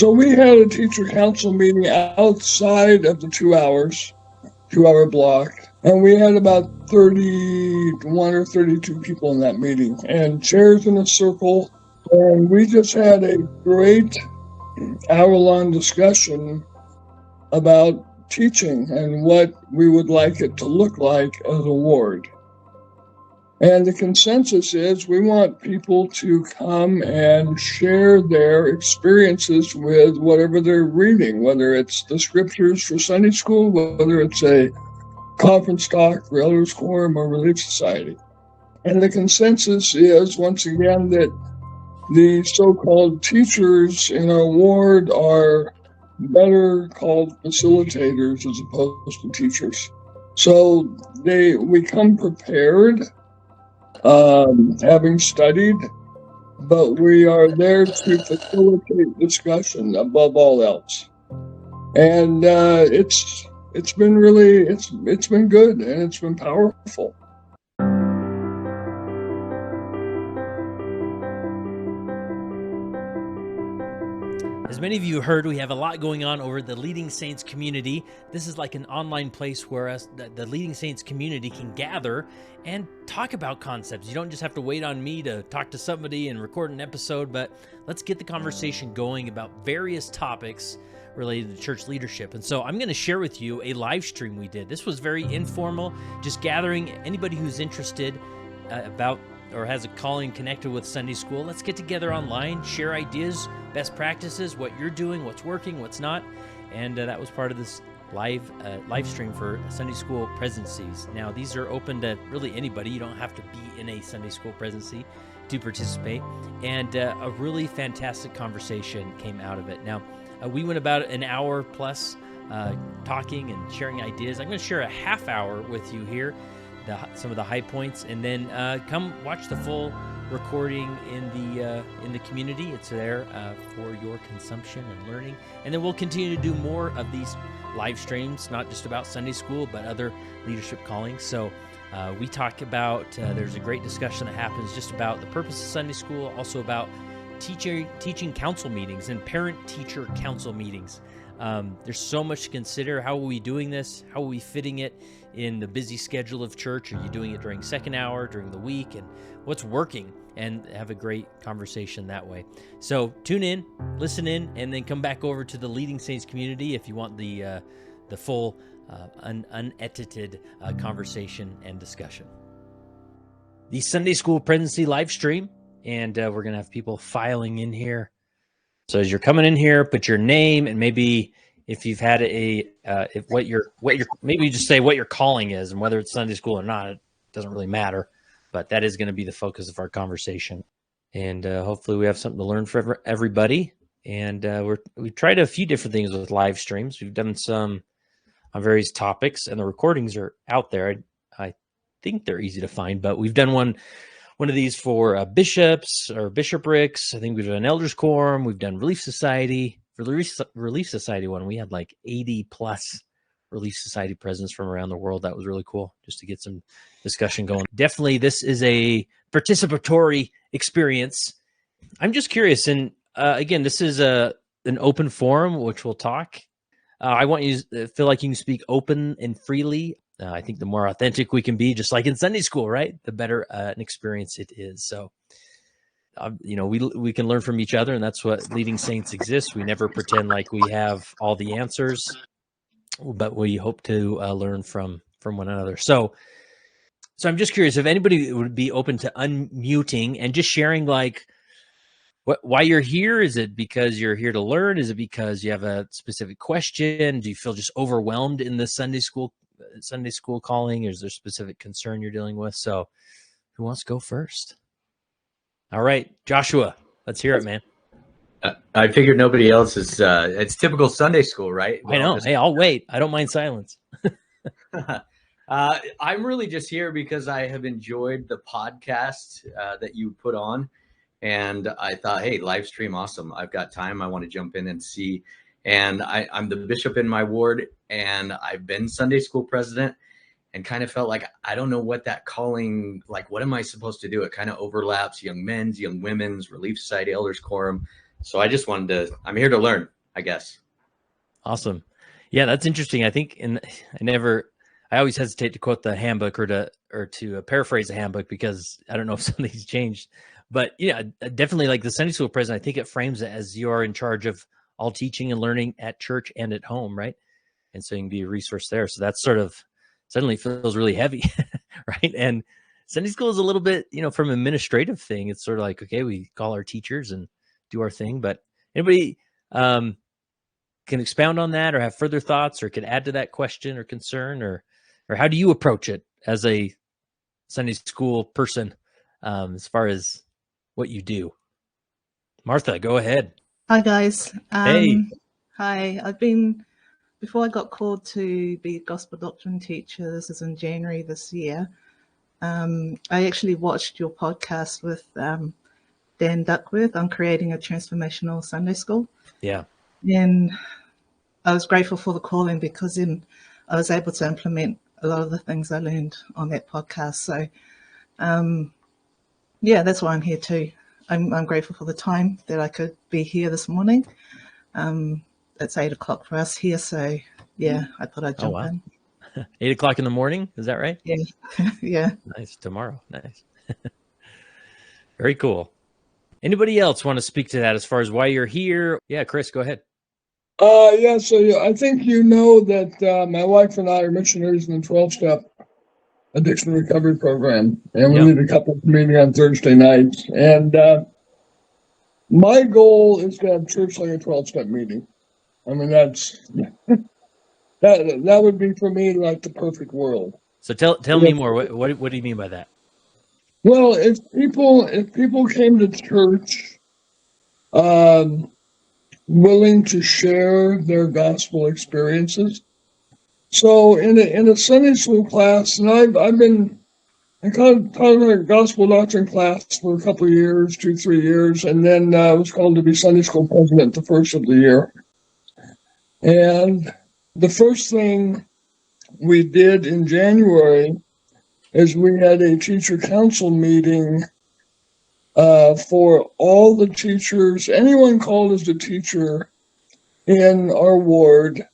So we had a teacher council meeting outside of the 2 hour block. And we had about 31 or 32 people in that meeting, and chairs in a circle. And we just had a great hour-long discussion about teaching and what we would like it to look like as a ward. And the consensus is we want people to come and share their experiences with whatever they're reading, whether it's the scriptures for Sunday school, whether it's a conference talk for Elders Quorum or Relief Society. And the consensus is, once again, that the so-called teachers in our ward are better called facilitators as opposed to teachers. So we come prepared, having studied, but we are there to facilitate discussion above all else. And it's been good, and it's been powerful. As many of you heard, we have a lot going on over the Leading Saints community. This is like an online place where the Leading Saints community can gather and talk about concepts. You don't just have to wait on me to talk to somebody and record an episode, but let's get the conversation going about various topics related to church leadership. And so I'm going to share with you a live stream we did. This was very informal, just gathering anybody who's interested about or has a calling connected with Sunday school. Let's get together online, share ideas, best practices, what you're doing, what's working, what's not. And that was part of this live stream for Sunday school presidencies. Now, these are open to really anybody. You don't have to be in a Sunday school presidency to participate. And a really fantastic conversation came out of it. Now, we went about an hour plus talking and sharing ideas. I'm going to share a half hour with you here, some of the high points, and then come watch the full recording in the community. It's there for your consumption and learning. And then we'll continue to do more of these live streams, not just about Sunday school, but other leadership callings. So we talk about, there's a great discussion that happens just about the purpose of Sunday school, also about teaching council meetings and parent-teacher council meetings. There's so much to consider. How are we doing this? How are we fitting it in the busy schedule of church? Are you doing it during second hour, during the week? And what's working? And have a great conversation that way. So tune in, listen in, and then come back over to the Leading Saints community if you want the full unedited conversation and discussion. The Sunday School Presidency live stream, and we're going to have people filing in here. So as you're coming in here, put your name, and maybe if you've had maybe just say what your calling is, and whether it's Sunday school or not, it doesn't really matter. But that is going to be the focus of our conversation. And hopefully we have something to learn for everybody. And we've tried a few different things with live streams. We've done some on various topics, and the recordings are out there. I think they're easy to find, but we've done one of these for bishops or bishoprics. I think we've done Elders Quorum. We've done Relief Society. For the Relief Society one, we had like 80 plus Relief Society presidents from around the world. That was really cool, just to get some discussion going. Definitely, this is a participatory experience. I'm just curious, and again, this is an open forum, which we'll talk. I want you to feel like you can speak open and freely. I think the more authentic we can be, just like in Sunday school, right? The better an experience it is. So, we can learn from each other, and that's what Leading Saints exists. We never pretend like we have all the answers, but we hope to learn from one another. So I'm just curious if anybody would be open to unmuting and just sharing, like, why you're here. Is it because you're here to learn? Is it because you have a specific question? Do you feel just overwhelmed in the Sunday school calling? Or is there a specific concern you're dealing with? So who wants to go first? All right, Joshua, let's hear it, man. I figured nobody else is, it's typical Sunday school, right? I know. Hey, I'll wait. I don't mind silence. I'm really just here because I have enjoyed the podcast that you put on. And I thought, hey, live stream, awesome. I've got time. I want to jump in and see. And I'm the bishop in my ward, and I've been Sunday school president, and kind of felt like I don't know what that calling, like, what am I supposed to do? It kind of overlaps young men's, young women's, Relief Society, Elders Quorum. So I just wanted to, I'm here to learn, I guess. Awesome. Yeah, that's interesting. I think, I always hesitate to quote the handbook or to paraphrase the handbook because I don't know if something's changed. But yeah, definitely like the Sunday school president, I think it frames it as you are in charge of all teaching and learning at church and at home, right? And so you can be a resource there. So that's sort of suddenly feels really heavy, right? And Sunday school is a little bit, from an administrative thing. It's sort of like, okay, we call our teachers and do our thing. But anybody can expound on that or have further thoughts or can add to that question or concern, or how do you approach it as a Sunday school person as far as what you do? Martha, go ahead. Hi guys. Hey. Hi. Before I got called to be a gospel doctrine teacher, this is in January this year, I actually watched your podcast with Dan Duckworth on creating a transformational Sunday school. Yeah. And I was grateful for the calling because then I was able to implement a lot of the things I learned on that podcast. So, yeah, that's why I'm here too. I'm grateful for the time that I could be here this morning. It's 8 o'clock for us here, so yeah, I thought I'd jump in. 8 o'clock in the morning, is that right? Yeah, yeah. Nice. Tomorrow, nice. Very cool. Anybody else want to speak to that as far as why you're here? Yeah, Chris, go ahead. Yeah, so I think you know that my wife and I are missionaries in the 12-step addiction recovery program, and we lead a couples meeting on Thursday nights. And my goal is to have church like a 12-step meeting. I mean, that's that would be for me like the perfect world. So tell me more. What do you mean by that? Well, if people came to church, willing to share their gospel experiences. So in a Sunday school class, and I taught a gospel doctrine class for a couple of years, 2-3 years, and then I was called to be Sunday school president the first of the year. And the first thing we did in January is we had a teacher council meeting for all the teachers, anyone called as a teacher in our ward,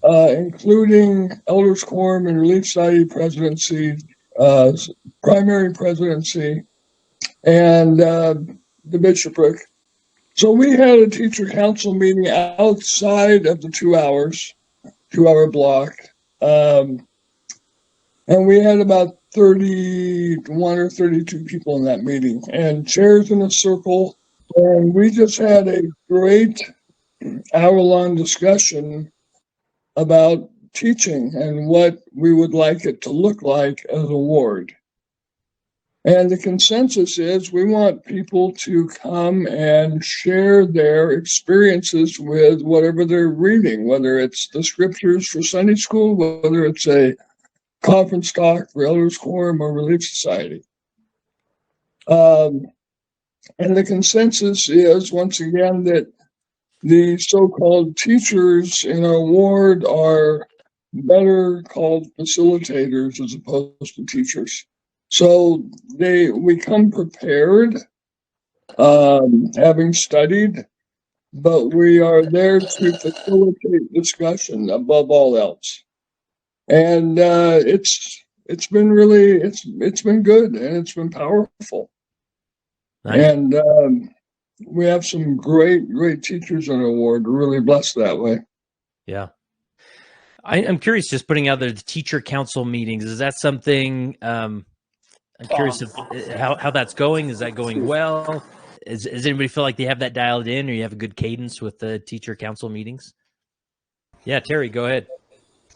including Elders Quorum and Relief Society presidency, primary presidency, and the bishopric. So we had a teacher council meeting outside of the 2-hour block. And we had about 31 or 32 people in that meeting, and chairs in a circle. And we just had a great hour-long discussion about teaching and what we would like it to look like as a ward. And the consensus is we want people to come and share their experiences with whatever they're reading, whether it's the scriptures for Sunday school, whether it's a conference talk for Elders Quorum or Relief Society. And the consensus is, once again, that the so-called teachers in our ward are better called facilitators as opposed to teachers. So we come prepared, having studied, but we are there to facilitate discussion above all else. And it's been good and it's been powerful. Nice. And we have some great teachers on our ward. We're really blessed that way. Yeah. I'm curious, just putting out there the teacher council meetings. Is that something I'm curious of how that's going? Is that going well? Does anybody feel like they have that dialed in, or you have a good cadence with the teacher council meetings? Yeah, Terry, go ahead.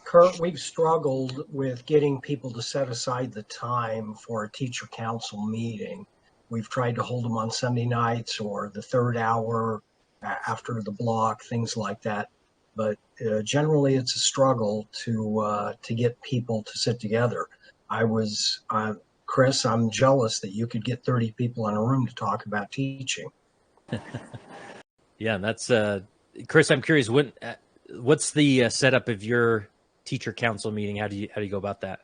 Kurt, we've struggled with getting people to set aside the time for a teacher council meeting. We've tried to hold them on Sunday nights or the third hour after the block, things like that. But generally, it's a struggle to get people to sit together. Chris, I'm jealous that you could get 30 people in a room to talk about teaching. Yeah, that's Chris. I'm curious, what's the setup of your teacher council meeting? How do you go about that?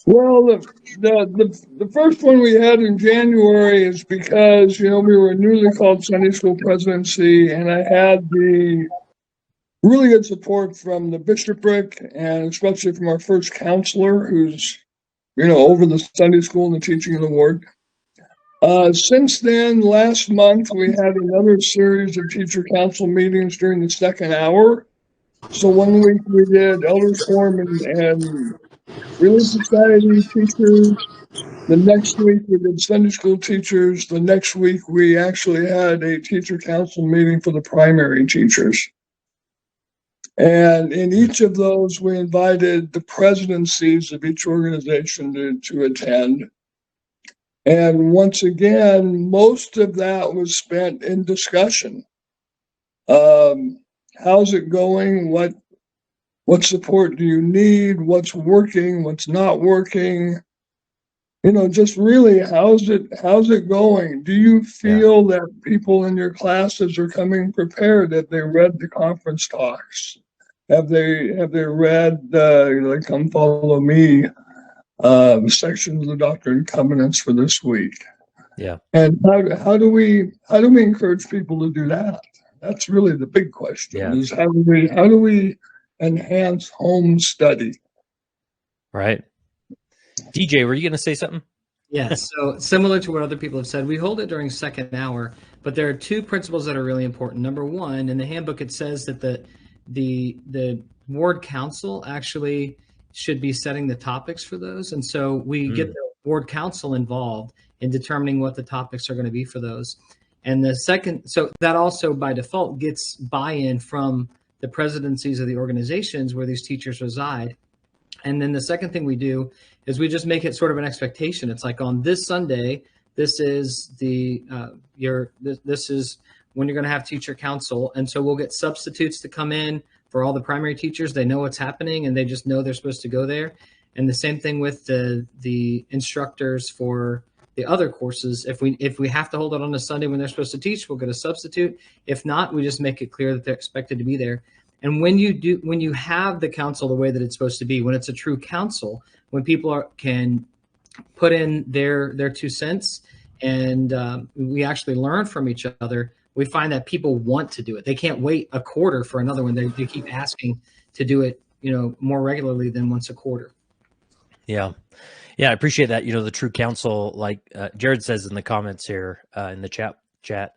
Well, the first one we had in January is because, we were newly called Sunday School Presidency, and I had the really good support from the bishopric and especially from our first counselor who's, over the Sunday school and the teaching of the word. Since then, last month, we had another series of teacher council meetings during the second hour. So 1 week we did elders forum and Relief Society teachers. The next week we did Sunday school teachers. The next week we actually had a teacher council meeting for the primary teachers. And in each of those, we invited the presidencies of each organization to attend. And once again, most of that was spent in discussion. How's it going? What support do you need? What's working? What's not working? Just really, how's it going? Do you feel that people in your classes are coming prepared? Have they read the conference talks? Have they read the Come Follow Me sections of the Doctrine and Covenants for this week? Yeah. And how do we encourage people to do that? That's really the big question. Is how do we enhance home study? Right. DJ, were you going to say something? Yeah, so similar to what other people have said, we hold it during second hour, but there are two principles that are really important. Number one, in the handbook, it says that the ward council actually should be setting the topics for those. And so we get the ward council involved in determining what the topics are going to be for those. And the second, so that also by default gets buy-in from the presidencies of the organizations where these teachers reside. And then the second thing we do is we just make it sort of an expectation. It's like on this Sunday, this is this is when you're going to have teacher council. And so we'll get substitutes to come in for all the primary teachers. They know what's happening and they just know they're supposed to go there. And the same thing with the instructors for the other courses. If we have to hold it on a Sunday when they're supposed to teach, we'll get a substitute. If not, we just make it clear that they're expected to be there. And when you have the council the way that it's supposed to be, when it's a true council, when people can put in their 2 cents and we actually learn from each other, we find that people want to do it. They can't wait a quarter for another one. They keep asking to do it, more regularly than once a quarter. Yeah. Yeah. I appreciate that. The true council, like Jared says in the comments here in the chat,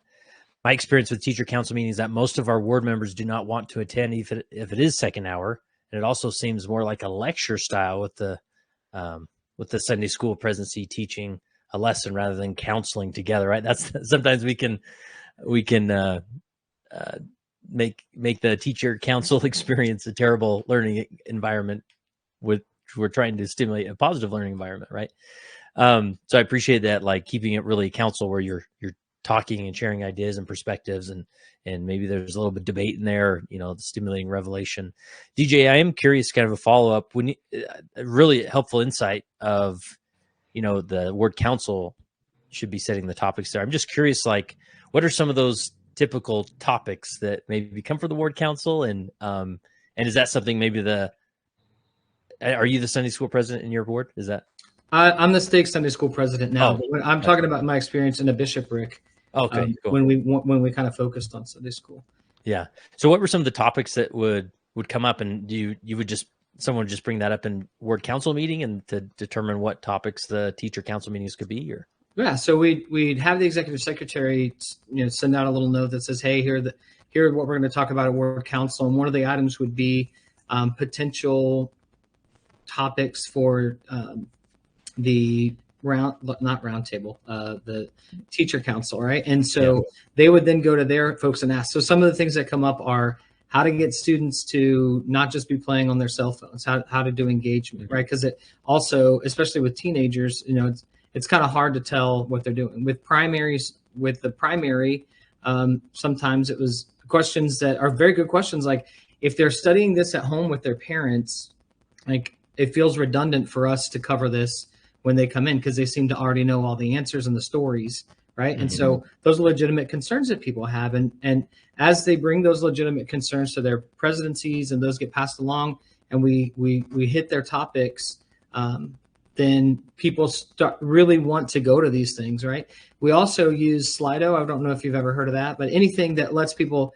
my experience with teacher council meetings is that most of our ward members do not want to attend if it is second hour. And it also seems more like a lecture style with the Sunday school presidency teaching a lesson rather than counseling together, right? That's sometimes we can make the teacher council experience a terrible learning environment. We're trying to stimulate a positive learning environment, right? So I appreciate that, like keeping it really council where you're talking and sharing ideas and perspectives, and maybe there's a little bit of debate in there, stimulating revelation. DJ, I am curious, kind of a follow-up, when a really helpful insight of, the word council should be setting the topics there. I'm just curious, like, what are some of those typical topics that maybe come from the ward council? And is that something are you the Sunday school president in your board? Is that? I'm the stake Sunday school president now. Oh, but I'm talking about my experience in a bishopric. Okay, cool. When we kind of focused on Sunday school. Yeah. So what were some of the topics that would come up, and someone would just bring that up in ward council meeting and to determine what topics the teacher council meetings could be? Or yeah, so we'd have the executive secretary, send out a little note that says, hey, here are what we're going to talk about at ward council, and one of the items would be potential topics for the the teacher council, right? And so they would then go to their folks and ask. So some of the things that come up are how to get students to not just be playing on their cell phones, how to do engagement, right? Because it also, especially with teenagers, it's kind of hard to tell what they're doing. With the primary, sometimes it was questions that are very good questions, like if they're studying this at home with their parents, like it feels redundant for us to cover this when they come in because they seem to already know all the answers and the stories, right? Mm-hmm. And so those are legitimate concerns that people have. And as they bring those legitimate concerns to their presidencies and those get passed along and we hit their topics, then people really want to go to these things, right? We also use Slido. I don't know if you've ever heard of that, but anything that lets people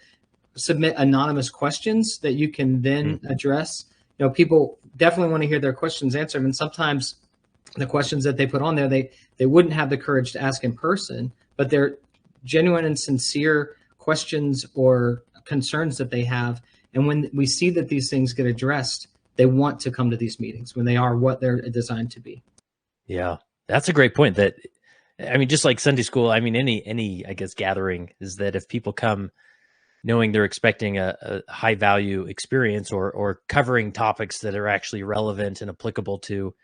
submit anonymous questions that you can then address. You know, people definitely want to hear their questions answered, and sometimes the questions that they put on there, they wouldn't have the courage to ask in person, but they're genuine and sincere questions or concerns that they have. And when we see that these things get addressed, they want to come to these meetings when they are what they're designed to be. Yeah, that's a great point. That, I mean, just like Sunday school, I mean, any I guess gathering, is that if people come knowing they're expecting a high value experience or covering topics that are actually relevant and applicable to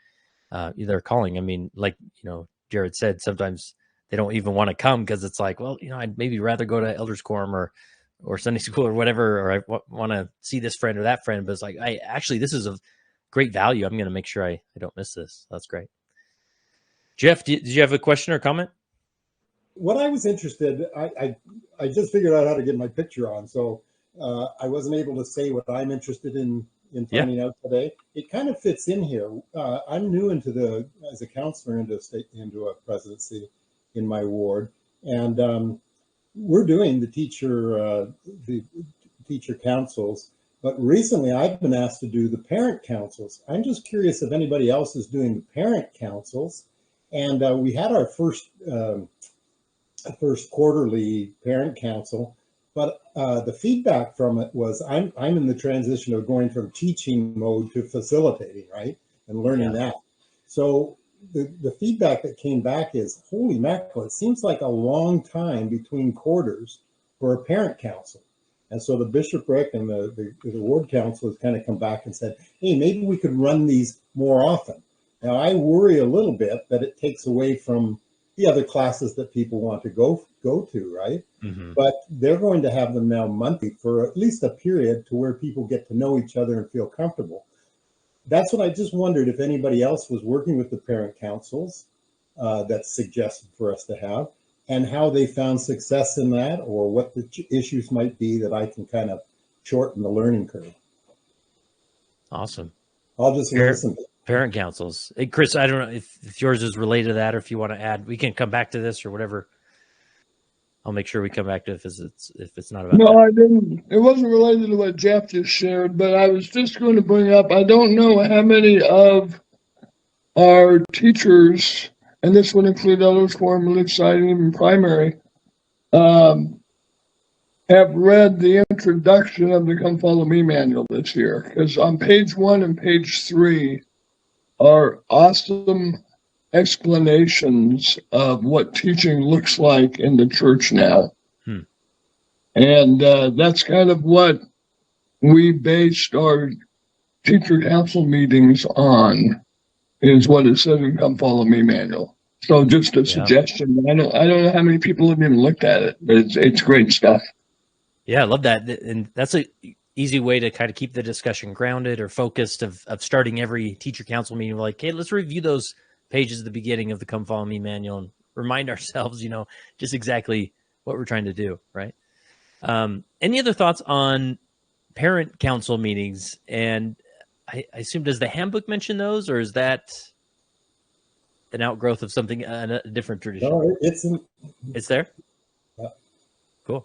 their calling. I mean, like, you know, Jared said, sometimes they don't even want to come because it's like, well, you know, I'd maybe rather go to Elders Quorum or Sunday school or whatever, or I want to see this friend or that friend. But it's like, this is of great value. I'm going to make sure I don't miss this. That's great. Jeff, did you have a question or comment? What I was interested, I just figured out how to get my picture on, so I wasn't able to say what I'm interested in finding out today. It kind of fits in here. I'm new as a counselor into a presidency in my ward, and we're doing the teacher councils. But recently, I've been asked to do the parent councils. I'm just curious if anybody else is doing the parent councils. And we had our first quarterly parent council, but the feedback from it was I'm in the transition of going from teaching mode to facilitating, right, and learning that. So the feedback that came back is, holy mackerel, it seems like a long time between quarters for a parent council. And so the bishopric and the ward council has kind of come back and said, hey, maybe we could run these more often. Now, I worry a little bit that it takes away from the other classes that people want to go to, right? Mm-hmm. But they're going to have them now monthly for at least a period to where people get to know each other and feel comfortable. That's what I just wondered, if anybody else was working with the parent councils that's suggested for us to have, and how they found success in that, or what the issues might be that I can kind of shorten the learning curve. Awesome. I'll just listen. Parent councils. Hey, Chris, I don't know if yours is related to that, or if you want to add. We can come back to this or whatever. I'll make sure we come back to it if it's not about that. No, I didn't. It wasn't related to what Jeff just shared, but I was just going to bring up, I don't know how many of our teachers, and this would include Elders Quorum, Lakeside, and even primary, have read the introduction of the Come Follow Me manual this year. Because on page 1 and page 3 are awesome explanations of what teaching looks like in the church now. And that's kind of what we based our teacher council meetings on, is what it says in Come Follow Me manual. So just a suggestion. I don't know how many people have even looked at it, but it's great stuff. Yeah, I love that. And that's a easy way to kind of keep the discussion grounded or focused of starting every teacher council meeting. Like, hey, let's review those pages at the beginning of the Come Follow Me manual and remind ourselves, just exactly what we're trying to do, right? Any other thoughts on parent council meetings? And I assume, does the handbook mention those, or is that an outgrowth of something, a different tradition? No, it's there? Yeah. Cool.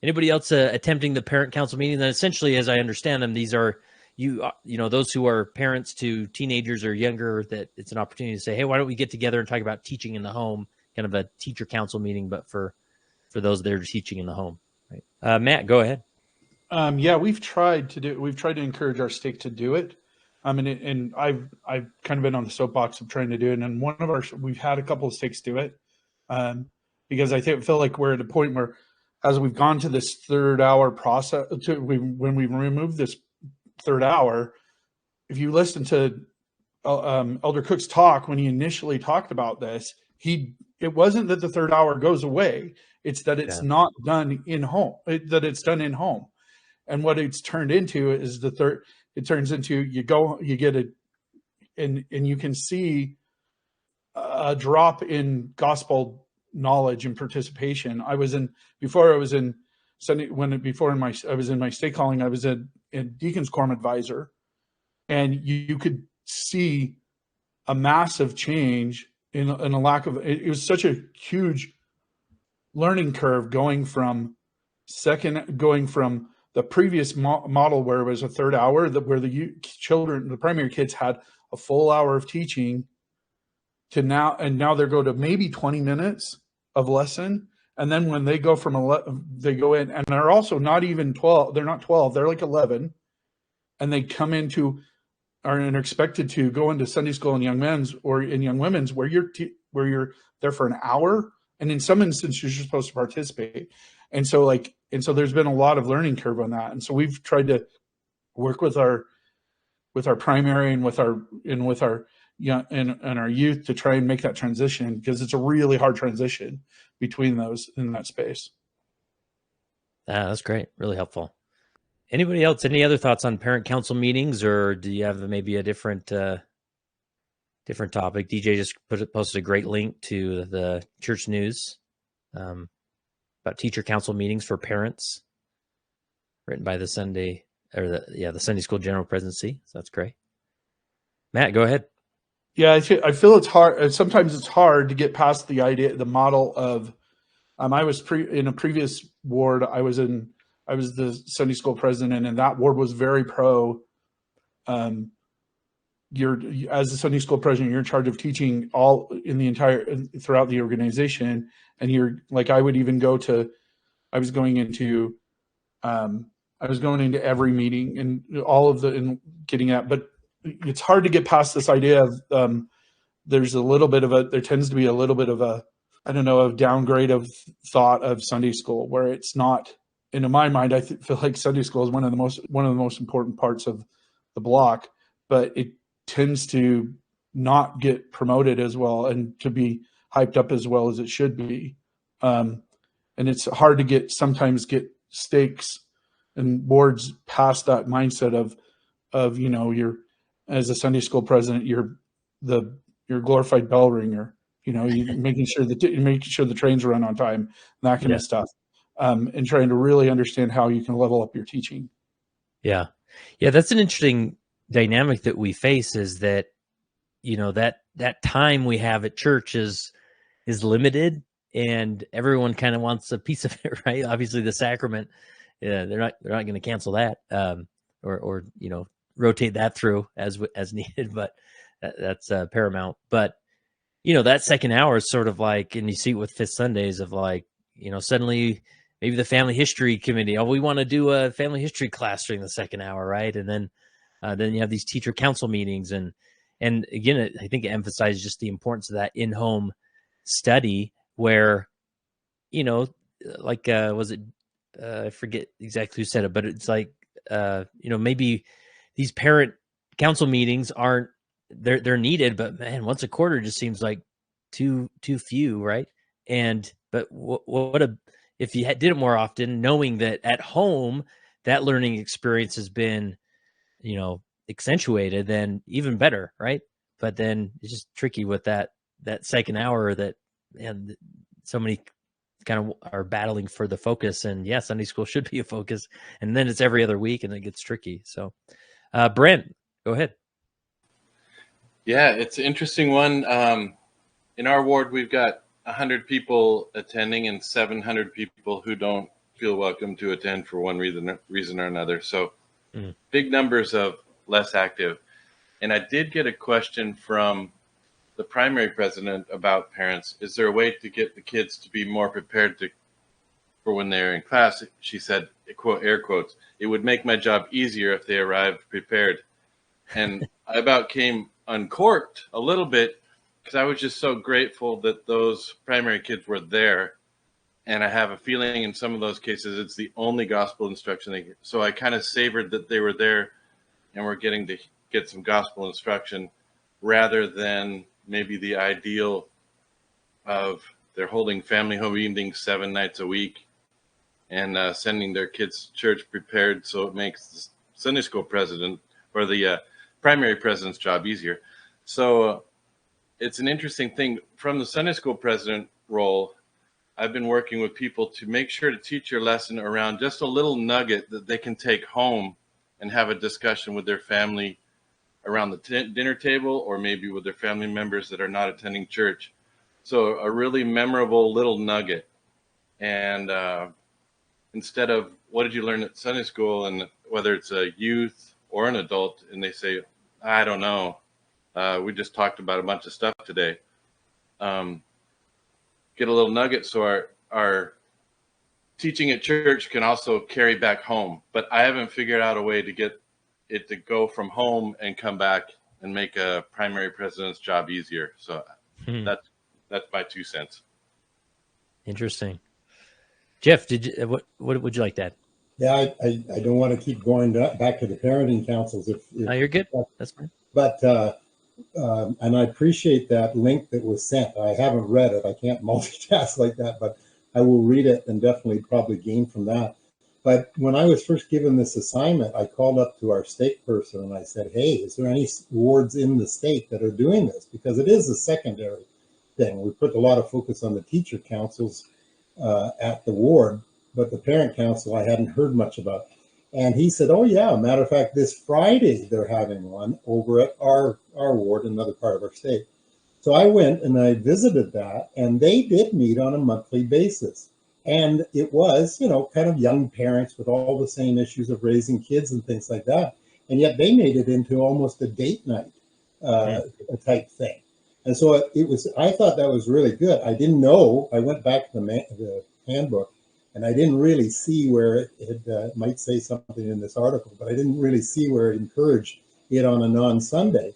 Anybody else attempting the parent council meeting? Then essentially, as I understand them, these are those who are parents to teenagers or younger, that it's an opportunity to say, hey, why don't we get together and talk about teaching in the home, kind of a teacher council meeting, but for those that are teaching in the home. Right. Matt, go ahead. We've tried to encourage our stake to do it. And I've kind of been on the soapbox of trying to do it. And we've had a couple of stakes do it, because I feel like we're at a point where, as we've gone to this third hour process, when we removed this third hour, if you listen to Elder Cook's talk when he initially talked about this, it wasn't that the third hour goes away. It's that it's not done in home, that it's done in home. And what it's turned into is it turns into, you get it, and you can see a drop in gospel knowledge and participation. I was in my stake calling, I was a Deacon's Quorum advisor, and you could see a massive change in a lack of, it was such a huge learning curve going from the previous model where it was a third hour, where the primary kids had a full hour of teaching, to now they go to maybe 20 minutes of lesson. And then when they go they go in, and they're also not even 12, they're not 12, they're like 11. And they come into, are expected to go into Sunday school in young men's or in young women's, where you're there for an hour. And in some instances, you're supposed to participate. And so there's been a lot of learning curve on that. And so we've tried to work with our primary and with our and our youth to try and make that transition, because it's a really hard transition between those in that space. That's great. Really helpful. Anybody else? Any other thoughts on parent council meetings, or do you have maybe a different topic? DJ just posted a great link to the church news about teacher council meetings for parents, written by the Sunday School General Presidency. So that's great. Matt, go ahead. Yeah, I feel it's hard. Sometimes it's hard to get past the model of. I was in a previous ward. I was the Sunday school president, and that ward was very pro. You're, as the Sunday school president, you're in charge of teaching all in the throughout the organization, and you're like, I was going into every meeting and and getting at, but it's hard to get past this idea of there tends to be a little bit of a downgrade of thought of Sunday school, where it's not. And in my mind, I feel like Sunday school is one of the most important parts of the block, but it tends to not get promoted as well and to be hyped up as well as it should be. And it's hard to sometimes get stakes and boards past that mindset of you're, as a Sunday school president, you're glorified bell ringer. You're making sure the trains run on time, and that kind of stuff. And trying to really understand how you can level up your teaching. Yeah, that's an interesting dynamic that we face, is that that time we have at church is limited, and everyone kind of wants a piece of it, right? Obviously, the sacrament, they're not going to cancel that, or rotate that through as needed, but that's paramount. But that second hour is sort of like, and you see it with Fifth Sundays, of like, suddenly maybe the family history committee, we want to do a family history class during the second hour, right? And then you have these teacher council meetings, and again, I think it emphasizes just the importance of that in-home study, where was it I forget exactly who said it, but it's like maybe these parent council meetings aren't, they're needed, but man, once a quarter just seems like too few, right? But if you did it more often, knowing that at home that learning experience has been accentuated, then even better, right? But then it's just tricky with that second hour, and so many kind of are battling for the focus. And Sunday school should be a focus, and then it's every other week, and it gets tricky. So Brent, go ahead. Yeah, it's an interesting one. In our ward, we've got 100 people attending and 700 people who don't feel welcome to attend for one reason or another. So big numbers of less active. And I did get a question from the primary president about parents. Is there a way to get the kids to be more prepared for when they're in class? She said, quote, air quotes, "It would make my job easier if they arrived prepared." And I about came uncorked a little bit, because I was just so grateful that those primary kids were there. And I have a feeling in some of those cases, it's the only gospel instruction they get. So I kind of savored that they were there and we're getting to get some gospel instruction, rather than maybe the ideal of they're holding family home evenings 7 nights a week and sending their kids to church prepared. So it makes the Sunday school president or the primary president's job easier. So it's an interesting thing. From the Sunday school president role, I've been working with people to make sure to teach your lesson around just a little nugget that they can take home and have a discussion with their family around the dinner table, or maybe with their family members that are not attending church. So a really memorable little nugget. And instead of what did you learn at Sunday school, and whether it's a youth or an adult, and they say, I don't know, we just talked about a bunch of stuff today. Get a little nugget so our teaching at church can also carry back home. But I haven't figured out a way to get it to go from home and come back and make a primary president's job easier. So that's my 2 cents. Interesting. Jeff, what would you like to add? Yeah, I don't want to keep going back to the parenting councils. No, you're good. That's fine. But and I appreciate that link that was sent. I haven't read it. I can't multitask like that, but I will read it and definitely probably gain from that. But when I was first given this assignment, I called up to our state person and I said, hey, is there any wards in the state that are doing this? Because it is a secondary thing. We put a lot of focus on the teacher councils at the ward, but the parent council I hadn't heard much about. And he said, oh yeah, matter of fact, this Friday they're having one over at our ward, another part of our state. So I went and I visited that, and they did meet on a monthly basis. And it was, kind of young parents with all the same issues of raising kids and things like that. And yet they made it into almost a date night type thing. And so I thought that was really good. I didn't know, I went back to the handbook, and I didn't really see where it might say something in this article, but I didn't really see where it encouraged it on a non-Sunday.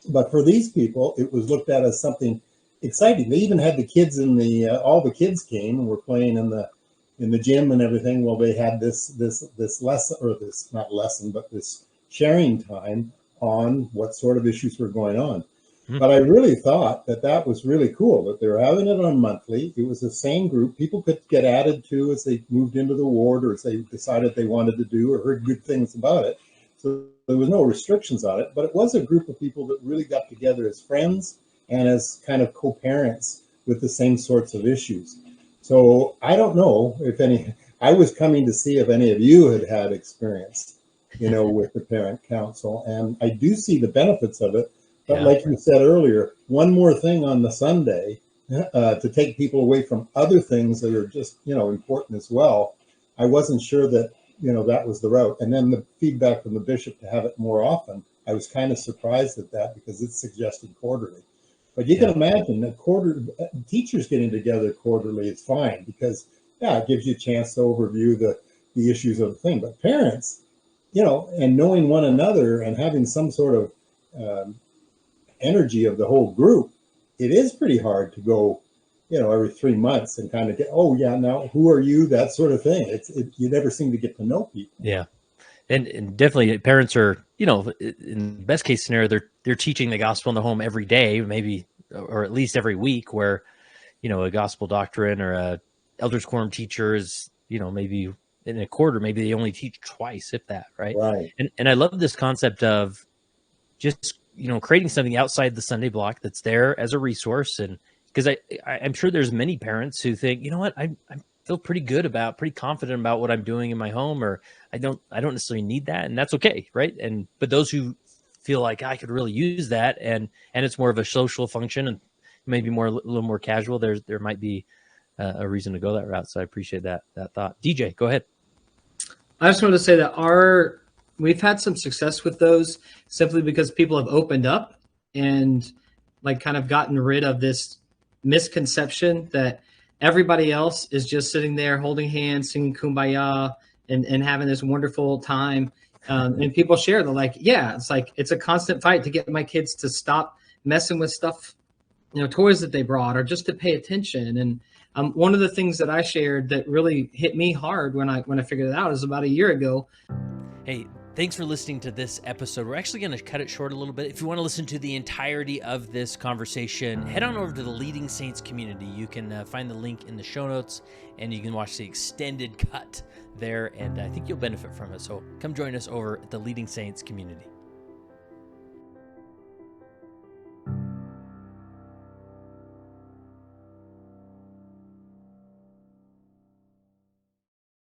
But for these people, it was looked at as something exciting. They even had the kids all the kids came and were playing in the gym and everything. Well, they had this lesson, or this, not lesson, but this sharing time on what sort of issues were going on. But I really thought that was really cool that they were having it on monthly. It was the same group. People could get added to as they moved into the ward, or as they decided they wanted to do, or heard good things about it. So there was no restrictions on it, but it was a group of people that really got together as friends and as kind of co-parents with the same sorts of issues. So I don't know I was coming to see if any of you had experience, with the parent council, and I do see the benefits of it. But like you said earlier, one more thing on the Sunday to take people away from other things that are just, important as well. I wasn't sure that, that was the route. And then the feedback from the bishop to have it more often, I was kind of surprised at that because it's suggested quarterly. But you can imagine teachers getting together quarterly is fine because, it gives you a chance to overview the issues of the thing. But parents, and knowing one another and having some sort of energy of the whole group, it is pretty hard to go, every 3 months and kind of get, now who are you, that sort of thing. You never seem to get to know people. Yeah. And definitely parents are, in the best case scenario, they're teaching the gospel in the home every day, maybe, or at least every week, where, a gospel doctrine or a elders quorum teacher is, maybe in a quarter, maybe they only teach twice, if that, right? Right. And I love this concept of just, creating something outside the Sunday block that's there as a resource. And because I'm sure there's many parents who think, you know what, I feel pretty confident about what I'm doing in my home, or I don't necessarily need that. And that's okay. Right. But those who feel like I could really use that and it's more of a social function and maybe a little more casual, there might be a reason to go that route. So I appreciate that thought. DJ, go ahead. I just wanted to say that we've had some success with those simply because people have opened up and kind of gotten rid of this misconception that everybody else is just sitting there holding hands, singing Kumbaya and having this wonderful time. And people share, they're like, it's a constant fight to get my kids to stop messing with stuff, toys that they brought, or just to pay attention. And one of the things that I shared that really hit me hard when I figured it out is about a year ago. Hey, thanks for listening to this episode. We're actually going to cut it short a little bit. If you want to listen to the entirety of this conversation, head on over to the Leading Saints community. You can find the link in the show notes, and you can watch the extended cut there, and I think you'll benefit from it. So come join us over at the Leading Saints community.